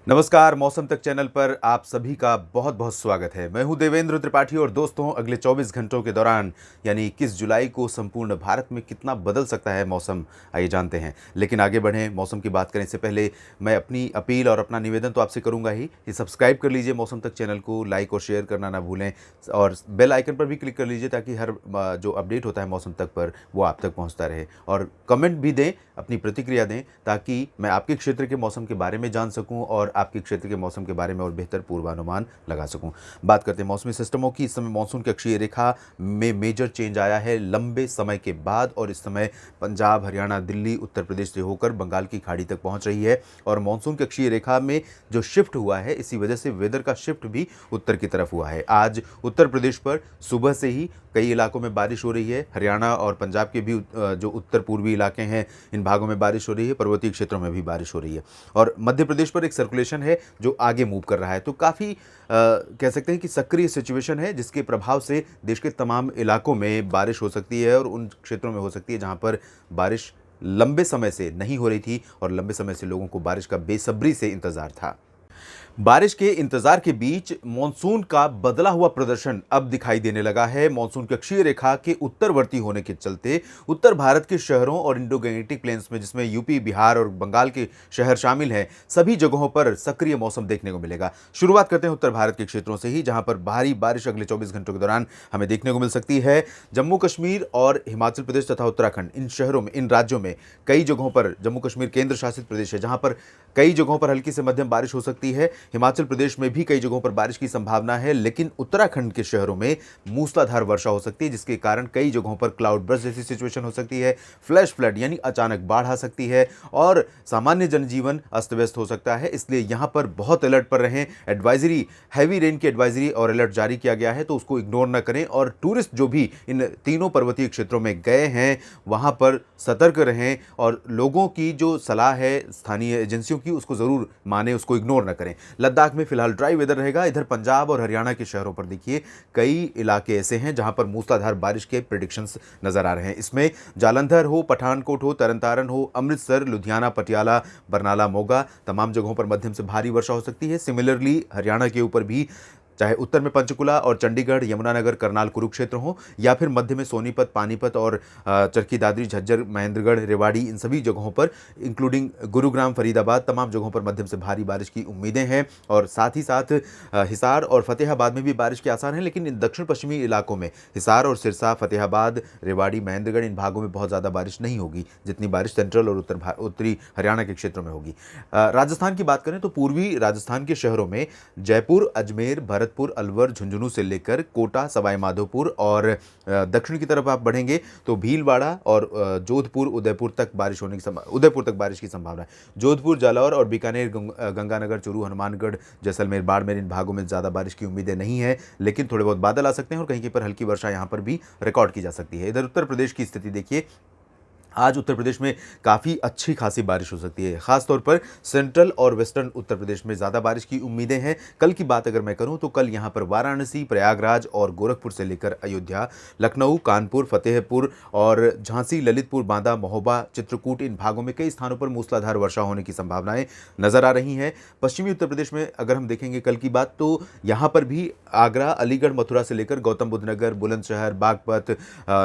नमस्कार। मौसम तक चैनल पर आप सभी का बहुत बहुत स्वागत है। मैं हूं देवेंद्र त्रिपाठी और दोस्तों, अगले 24 घंटों के दौरान यानी 21 जुलाई को संपूर्ण भारत में कितना बदल सकता है मौसम, आइए जानते हैं। लेकिन आगे बढ़ें, मौसम की बात करें इससे पहले मैं अपनी अपील और अपना निवेदन तो आपसे करूंगा ही कि सब्सक्राइब कर लीजिए मौसम तक चैनल को, लाइक और शेयर करना ना भूलें और बेल आइकन पर भी क्लिक कर लीजिए ताकि हर जो अपडेट होता है मौसम तक पर वो आप तक पहुँचता रहे। और कमेंट भी दें, अपनी प्रतिक्रिया दें ताकि मैं आपके क्षेत्र के मौसम के बारे में जान सकूं और आपके क्षेत्र के मौसम के बारे में और बेहतर पूर्वानुमान लगा सकूं। बात करते हैं मौसमी सिस्टमों की। इस समय मानसून की अक्षीय रेखा में मेजर चेंज आया है लंबे समय के बाद और इस समय पंजाब, हरियाणा, दिल्ली, उत्तर प्रदेश से होकर बंगाल की खाड़ी तक पहुंच रही है। और मानसून की अक्षीय रेखा में जो शिफ्ट हुआ है, इसी वजह से वेदर का शिफ्ट भी उत्तर की तरफ हुआ है। आज उत्तर प्रदेश पर सुबह से ही कई इलाकों में बारिश हो रही है। हरियाणा और पंजाब के भी जो उत्तर पूर्वी इलाके हैं, इन भागों में बारिश हो रही है। पर्वतीय क्षेत्रों में भी बारिश हो रही है और मध्य प्रदेश पर एक सर्कुलेशन है जो आगे मूव कर रहा है। तो काफ़ी कह सकते हैं कि सक्रिय सिचुएशन है जिसके प्रभाव से देश के तमाम इलाकों में बारिश हो सकती है और उन क्षेत्रों में हो सकती है जहां पर बारिश लंबे समय से नहीं हो रही थी और लंबे समय से लोगों को बारिश का बेसब्री से इंतजार था। बारिश के इंतजार के बीच मॉनसून का बदला हुआ प्रदर्शन अब दिखाई देने लगा है। मॉनसून की अक्षीय रेखा के उत्तरवर्ती होने के चलते उत्तर भारत के शहरों और इंडो गैंजेटिक प्लेन्स में, जिसमें यूपी, बिहार और बंगाल के शहर शामिल हैं, सभी जगहों पर सक्रिय मौसम देखने को मिलेगा। शुरुआत करते हैं उत्तर भारत के क्षेत्रों से ही, जहां पर भारी बारिश अगले 24 घंटों के दौरान हमें देखने को मिल सकती है। जम्मू कश्मीर और हिमाचल प्रदेश तथा उत्तराखंड, इन शहरों में, इन राज्यों में कई जगहों पर, जम्मू कश्मीर केंद्र शासित प्रदेश है जहां पर कई जगहों पर हल्की से मध्यम बारिश हो सकती है। हिमाचल प्रदेश में भी कई जगहों पर बारिश की संभावना है, लेकिन उत्तराखंड के शहरों में मूसलाधार वर्षा हो सकती है जिसके कारण कई जगहों पर क्लाउड बर्स्ट जैसी सिचुएशन हो सकती है। फ्लैश फ्लड यानी अचानक बाढ़ आ सकती है और सामान्य जनजीवन अस्त व्यस्त हो सकता है। इसलिए यहां पर बहुत अलर्ट पर रहें। एडवाइजरी, हैवी रेन की एडवाइजरी और अलर्ट जारी किया गया है, तो उसको इग्नोर न करें। और टूरिस्ट जो भी इन तीनों पर्वतीय क्षेत्रों में गए हैं वहां पर सतर्क रहें और लोगों की जो सलाह है स्थानीय एजेंसियों की उसको जरूर माने, उसको इग्नोर न करें। लद्दाख में फिलहाल ड्राई वेदर रहेगा। इधर पंजाब और हरियाणा के शहरों पर देखिए कई इलाके ऐसे हैं जहां पर मूसलाधार बारिश के प्रेडिक्शंस नजर आ रहे हैं। इसमें जालंधर हो, पठानकोट हो, तरनतारन हो, अमृतसर, लुधियाना, पटियाला, बरनाला, मोगा, तमाम जगहों पर मध्यम से भारी वर्षा हो सकती है। सिमिलरली हरियाणा के ऊपर भी, चाहे उत्तर में पंचकुला और चंडीगढ़, यमुनानगर, करनाल, कुरुक्षेत्र हो, या फिर मध्य में सोनीपत, पानीपत और चरखी दादरी, झज्जर, महेंद्रगढ़, रेवाड़ी, इन सभी जगहों पर, इंक्लूडिंग गुरुग्राम, फरीदाबाद, तमाम जगहों पर मध्यम से भारी बारिश की उम्मीदें हैं। और साथ ही साथ हिसार और फतेहाबाद में भी बारिश के आसार हैं, लेकिन इन दक्षिण पश्चिमी इलाकों में हिसार और सिरसा, फतेहाबाद, रेवाड़ी, महेंद्रगढ़, इन भागों में बहुत ज़्यादा बारिश नहीं होगी जितनी बारिश सेंट्रल और उत्तरी हरियाणा के क्षेत्रों में होगी। राजस्थान की बात करें तो पूर्वी राजस्थान के शहरों में जयपुर, अजमेर, भरतपुर, अलवर, झुंझुनू से लेकर कोटा, सवाई माधोपुर और दक्षिण की तरफ आप बढ़ेंगे तो भीलवाड़ा और जोधपुर, उदयपुर तक बारिश की संभावना है। जोधपुर, जालौर और बीकानेर, गंगानगर, चूरू, हनुमानगढ़, जैसलमेर, बाड़मेर, इन भागों में ज़्यादा बारिश की उम्मीदें नहीं है, लेकिन थोड़े बहुत बादल आ सकते हैं और कहीं पर हल्की वर्षा यहाँ पर भी रिकॉर्ड की जा सकती है। इधर उत्तर प्रदेश की स्थिति देखिए, आज उत्तर प्रदेश में काफ़ी अच्छी खासी बारिश हो सकती है। खासतौर पर सेंट्रल और वेस्टर्न उत्तर प्रदेश में ज़्यादा बारिश की उम्मीदें हैं। कल की बात अगर मैं करूं तो कल यहां पर वाराणसी, प्रयागराज और गोरखपुर से लेकर अयोध्या, लखनऊ, कानपुर, फतेहपुर और झांसी, ललितपुर, बांदा, महोबा, चित्रकूट, इन भागों में कई स्थानों पर मूसलाधार वर्षा होने की संभावनाएं नजर आ रही हैं। पश्चिमी उत्तर प्रदेश में अगर हम देखेंगे कल की बात, तो यहाँ पर भी आगरा, अलीगढ़, मथुरा से लेकर गौतम बुद्ध नगर, बुलंदशहर, बागपत,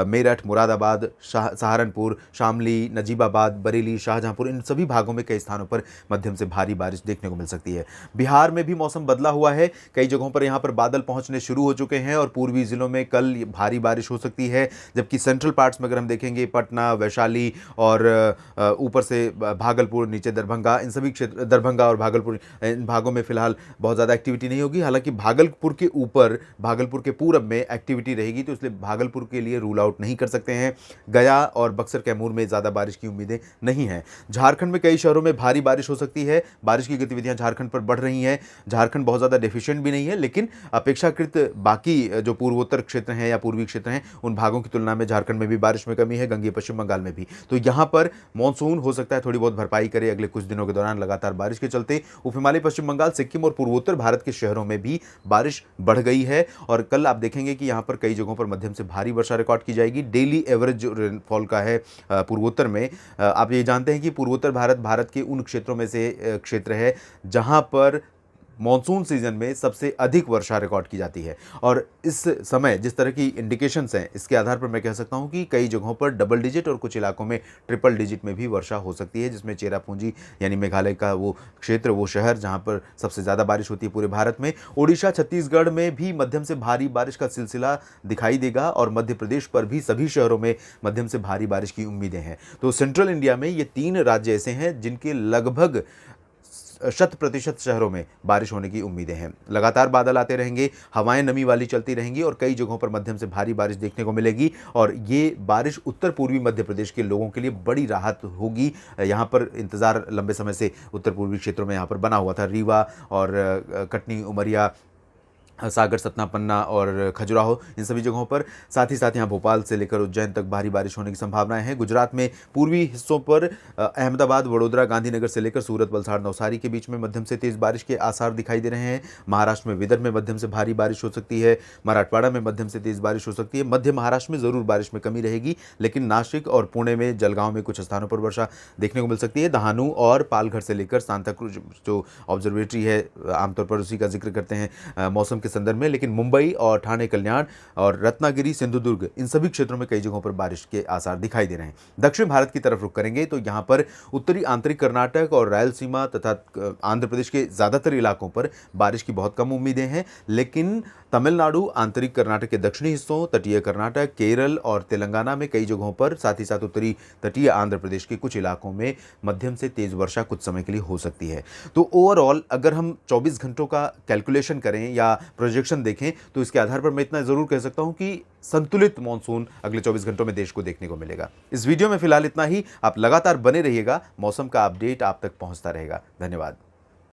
मेरठ, मुरादाबाद, सहारनपुर, शामली, नजीबाबाद, बरेली, शाहजहांपुर, इन सभी भागों में कई स्थानों पर मध्यम से भारी बारिश देखने को मिल सकती है। बिहार में भी मौसम बदला हुआ है। कई जगहों पर यहां पर बादल पहुंचने शुरू हो चुके हैं और पूर्वी जिलों में कल भारी बारिश हो सकती है, जबकि सेंट्रल पार्ट्स में अगर हम देखेंगे पटना, वैशाली और ऊपर से भागलपुर, नीचे दरभंगा, इन सभी क्षेत्र, दरभंगा और भागलपुर, इन भागों में फिलहाल बहुत ज़्यादा एक्टिविटी नहीं होगी। हालांकि भागलपुर के ऊपर, भागलपुर के पूरब में एक्टिविटी रहेगी, तो इसलिए भागलपुर के लिए रूल आउट नहीं कर सकते हैं। गया और बक्सर, कैमूर में ज़्यादा बारिश की उम्मीदें नहीं हैं। झारखंड में कई शहरों में भारी बारिश हो सकती है। बारिश की गतिविधियां झारखंड पर बढ़ रही हैं। झारखंड बहुत ज़्यादा डेफिशिएंट भी नहीं है, लेकिन अपेक्षाकृत बाकी जो पूर्वोत्तर क्षेत्र हैं या पूर्वी क्षेत्र हैं उन भागों की तुलना में झारखंड में भी बारिश में कमी है, गंगीय पश्चिम बंगाल में भी। तो यहाँ पर मानसून हो सकता है थोड़ी बहुत भरपाई करे अगले कुछ दिनों के दौरान लगातार बारिश के चलते। उप हिमालय, पश्चिम बंगाल, सिक्किम और पूर्वोत्तर भारत के शहरों में भी बारिश बढ़ गई है और कल आप देखेंगे कि यहाँ पर कई जगहों पर मध्यम से भारी वर्षा रिकॉर्ड की जाएगी। डेली एवरेज जो रेनफॉल का है पूर्वोत्तर में आप ये जानते हैं कि पूर्वोत्तर भारत के उन क्षेत्रों में से क्षेत्र है जहां पर मॉनसून सीजन में सबसे अधिक वर्षा रिकॉर्ड की जाती है। और इस समय जिस तरह की इंडिकेशंस हैं, इसके आधार पर मैं कह सकता हूं कि कई जगहों पर डबल डिजिट और कुछ इलाकों में ट्रिपल डिजिट में भी वर्षा हो सकती है, जिसमें चेरापूंजी यानी मेघालय का वो क्षेत्र, वो शहर जहां पर सबसे ज़्यादा बारिश होती है पूरे भारत में। ओडिशा, छत्तीसगढ़ में भी मध्यम से भारी बारिश का सिलसिला दिखाई देगा और मध्य प्रदेश पर भी सभी शहरों में मध्यम से भारी बारिश की उम्मीदें हैं। तो सेंट्रल इंडिया में ये 3 राज्य ऐसे हैं जिनके लगभग 100% शहरों में बारिश होने की उम्मीदें हैं। लगातार बादल आते रहेंगे, हवाएं नमी वाली चलती रहेंगी और कई जगहों पर मध्यम से भारी बारिश देखने को मिलेगी। और ये बारिश उत्तर पूर्वी मध्य प्रदेश के लोगों के लिए बड़ी राहत होगी। यहाँ पर इंतज़ार लंबे समय से उत्तर पूर्वी क्षेत्रों में यहाँ पर बना हुआ था। रीवा और कटनी, उमरिया, सागर, सतना, पन्ना और खजुराहो, इन सभी जगहों पर, साथ ही साथ यहाँ भोपाल से लेकर उज्जैन तक भारी बारिश होने की संभावनाएं हैं। गुजरात में पूर्वी हिस्सों पर अहमदाबाद, वडोदरा, गांधीनगर से लेकर सूरत, वलसाड़, नवसारी के बीच में मध्यम से तेज बारिश के आसार दिखाई दे रहे हैं। महाराष्ट्र में विदर्भ में मध्यम से भारी बारिश हो सकती है। मराठवाड़ा में मध्यम से तेज बारिश हो सकती है। मध्य महाराष्ट्र में ज़रूर बारिश में कमी रहेगी, लेकिन नासिक और पुणे में, जलगांव में कुछ स्थानों पर वर्षा देखने को मिल सकती है। दहानू और पालघर से लेकर सांताक्रूज जो ऑब्जर्वेटरी है, आमतौर पर उसी का जिक्र करते हैं मौसम के संदर्भ में, लेकिन मुंबई और ठाणे, कल्याण और रत्नागिरी, सिंधुदुर्ग, इन सभी क्षेत्रों में कई जगहों पर बारिश के आसार दिखाई दे रहे हैं। दक्षिण भारत की तरफ रुख करेंगे तो यहाँ पर उत्तरी आंतरिक कर्नाटक और रायलसीमा तथा आंध्र प्रदेश के ज़्यादातर इलाकों पर बारिश की बहुत कम उम्मीदें हैं, लेकिन तमिलनाडु, आंतरिक कर्नाटक के दक्षिणी हिस्सों, तटीय कर्नाटक, केरल और तेलंगाना में कई जगहों पर, साथ ही साथ उत्तरी तटीय आंध्र प्रदेश के कुछ इलाकों में मध्यम से तेज वर्षा कुछ समय के लिए हो सकती है। तो ओवरऑल अगर हम 24 घंटों का कैलकुलेशन करें या प्रोजेक्शन देखें तो इसके आधार पर मैं इतना जरूर कह सकता हूं कि संतुलित मॉनसून अगले 24 घंटों में देश को देखने को मिलेगा। इस वीडियो में फिलहाल इतना ही। आप लगातार बने रहिएगा, मौसम का अपडेट आप तक पहुंचता रहेगा। धन्यवाद।